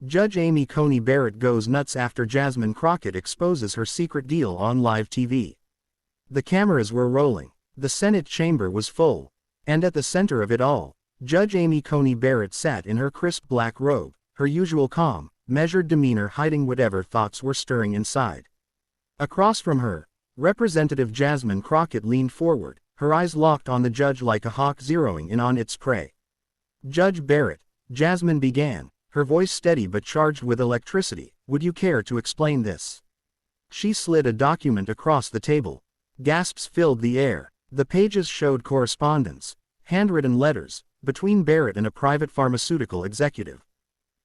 Judge Amy Coney Barrett goes nuts after Jasmine Crockett exposes her secret deal on live TV. The cameras were rolling. The Senate chamber was full. And at the center of it all, Judge Amy Coney Barrett sat in her crisp black robe, her usual calm, measured demeanor hiding whatever thoughts were stirring inside. Across from her, Representative Jasmine Crockett leaned forward, her eyes locked on the judge like a hawk zeroing in on its prey. "Judge Barrett," Jasmine began, her voice steady but charged with electricity, "would you care to explain this?" She slid a document across the table. Gasps filled the air. The pages showed correspondence, handwritten letters, between Barrett and a private pharmaceutical executive.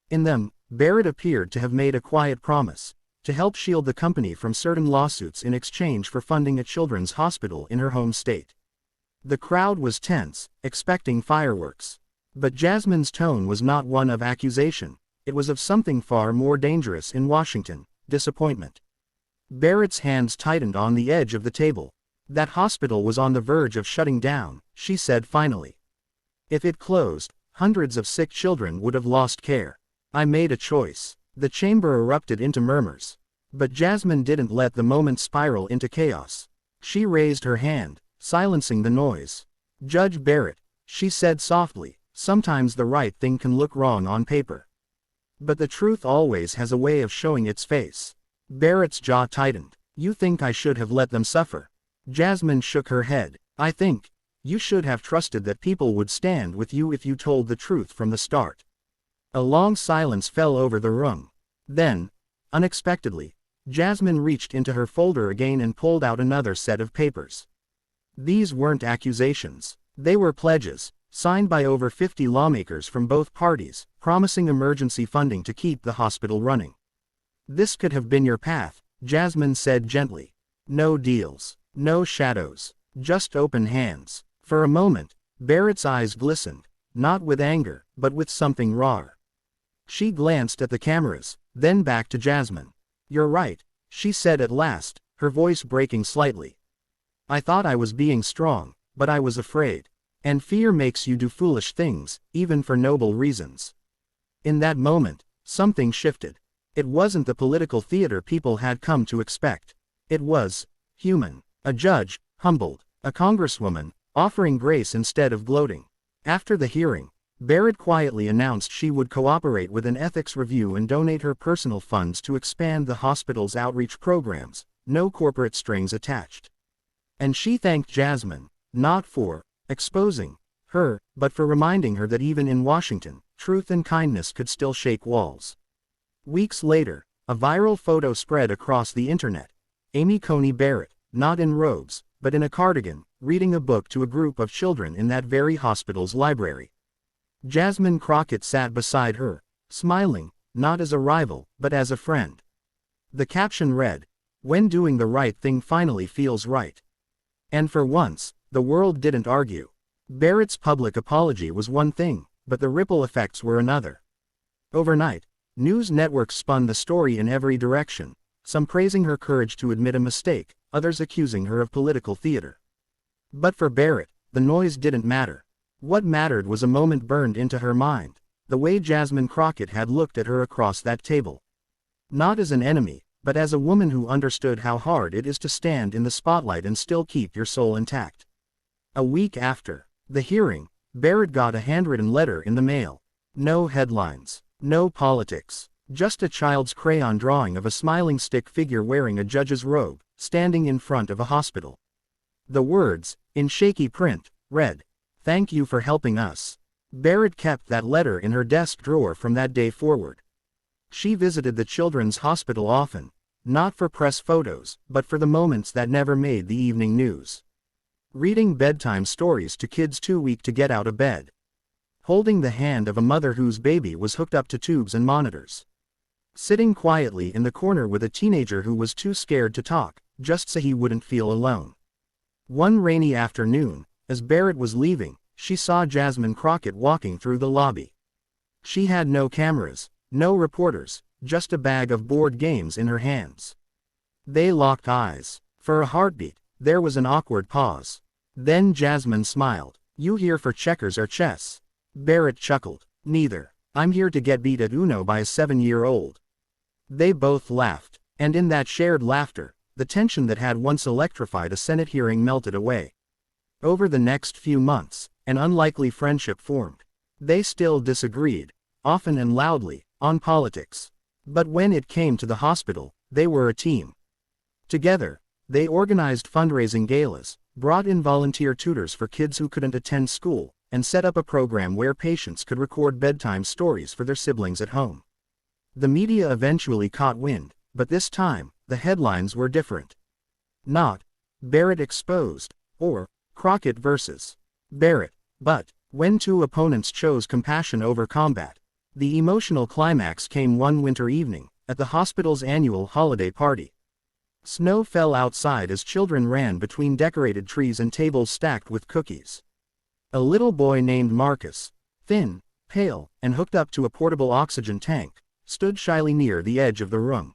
In them, Barrett appeared to have made a quiet promise to help shield the company from certain lawsuits in exchange for funding a children's hospital in her home state. The crowd was tense, expecting fireworks. But Jasmine's tone was not one of accusation, it was of something far more dangerous in Washington: disappointment. Barrett's hands tightened on the edge of the table. "That hospital was on the verge of shutting down," she said finally. "If it closed, hundreds of sick children would have lost care. I made a choice." The chamber erupted into murmurs. But Jasmine didn't let the moment spiral into chaos. She raised her hand, silencing the noise. "Judge Barrett," she said softly, "sometimes the right thing can look wrong on paper. But the truth always has a way of showing its face." Barrett's jaw tightened. "You think I should have let them suffer?" Jasmine shook her head. "I think you should have trusted that people would stand with you if you told the truth from the start." A long silence fell over the room. Then, unexpectedly, Jasmine reached into her folder again and pulled out another set of papers. These weren't accusations. They were pledges, signed by over 50 lawmakers from both parties, promising emergency funding to keep the hospital running. "This could have been your path," Jasmine said gently. "No deals, no shadows, just open hands." For a moment, Barrett's eyes glistened, not with anger, but with something rawer. She glanced at the cameras, then back to Jasmine. "You're right," she said at last, her voice breaking slightly. "I thought I was being strong, but I was afraid. And fear makes you do foolish things, even for noble reasons." In that moment, something shifted. It wasn't the political theater people had come to expect. It was human. A judge, humbled. A congresswoman, offering grace instead of gloating. After the hearing, Barrett quietly announced she would cooperate with an ethics review and donate her personal funds to expand the hospital's outreach programs, no corporate strings attached. And she thanked Jasmine, not for exposing her, but for reminding her that even in Washington, truth and kindness could still shake walls. Weeks later, a viral photo spread across the internet. Amy Coney Barrett, not in robes, but in a cardigan, reading a book to a group of children in that very hospital's library. Jasmine Crockett sat beside her, smiling, not as a rival, but as a friend. The caption read, "When doing the right thing finally feels right." And for once, the world didn't argue. Barrett's public apology was one thing, but the ripple effects were another. Overnight, news networks spun the story in every direction, some praising her courage to admit a mistake, others accusing her of political theater. But for Barrett, the noise didn't matter. What mattered was a moment burned into her mind, the way Jasmine Crockett had looked at her across that table. Not as an enemy, but as a woman who understood how hard it is to stand in the spotlight and still keep your soul intact. A week after the hearing, Barrett got a handwritten letter in the mail. No headlines, no politics, just a child's crayon drawing of a smiling stick figure wearing a judge's robe, standing in front of a hospital. The words, in shaky print, read, "Thank you for helping us." Barrett kept that letter in her desk drawer from that day forward. She visited the children's hospital often, not for press photos, but for the moments that never made the evening news. Reading bedtime stories to kids too weak to get out of bed. Holding the hand of a mother whose baby was hooked up to tubes and monitors. Sitting quietly in the corner with a teenager who was too scared to talk, just so he wouldn't feel alone. One rainy afternoon, as Barrett was leaving, she saw Jasmine Crockett walking through the lobby. She had no cameras, no reporters, just a bag of board games in her hands. They locked eyes. For a heartbeat, there was an awkward pause. Then Jasmine smiled. "You here for checkers or chess?" Barrett chuckled. "Neither. I'm here to get beat at Uno by a 7-year-old. They both laughed, and in that shared laughter, the tension that had once electrified a Senate hearing melted away. Over the next few months, an unlikely friendship formed. They still disagreed, often and loudly, on politics. But when it came to the hospital, they were a team. Together, they organized fundraising galas, brought in volunteer tutors for kids who couldn't attend school, and set up a program where patients could record bedtime stories for their siblings at home. The media eventually caught wind, but this time, the headlines were different. Not Barrett exposed, or Crockett versus Barrett, but when two opponents chose compassion over combat. The emotional climax came one winter evening, at the hospital's annual holiday party. Snow fell outside as children ran between decorated trees and tables stacked with cookies. A little boy named Marcus, thin, pale, and hooked up to a portable oxygen tank, stood shyly near the edge of the room.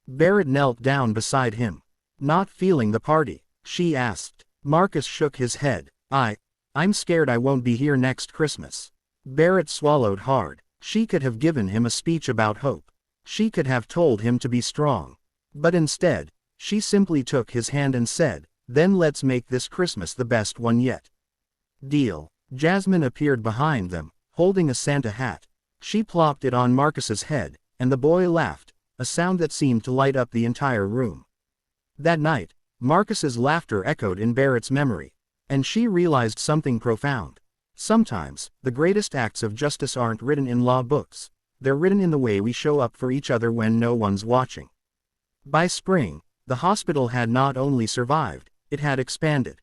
Barrett knelt down beside him. Not feeling the party, she asked. Marcus shook his head. I'm scared I won't be here next Christmas. Barrett swallowed hard. She could have given him a speech about hope. She could have told him to be strong. But instead, she simply took his hand and said, "Then let's make this Christmas the best one yet." Deal. Jasmine appeared behind them, holding a Santa hat. She plopped it on Marcus's head, and the boy laughed, a sound that seemed to light up the entire room. That night, Marcus's laughter echoed in Barrett's memory, and she realized something profound. Sometimes, the greatest acts of justice aren't written in law books, they're written in the way we show up for each other when no one's watching. By spring, the hospital had not only survived, it had expanded.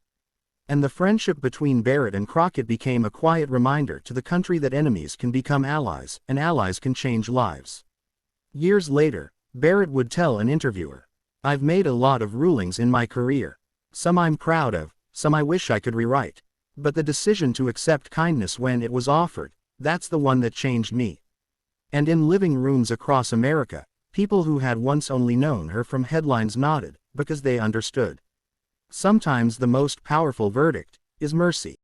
And the friendship between Barrett and Crockett became a quiet reminder to the country that enemies can become allies, and allies can change lives. Years later, Barrett would tell an interviewer, "I've made a lot of rulings in my career. Some I'm proud of, some I wish I could rewrite. But the decision to accept kindness when it was offered, that's the one that changed me." And in living rooms across America, people who had once only known her from headlines nodded, because they understood. Sometimes the most powerful verdict is mercy.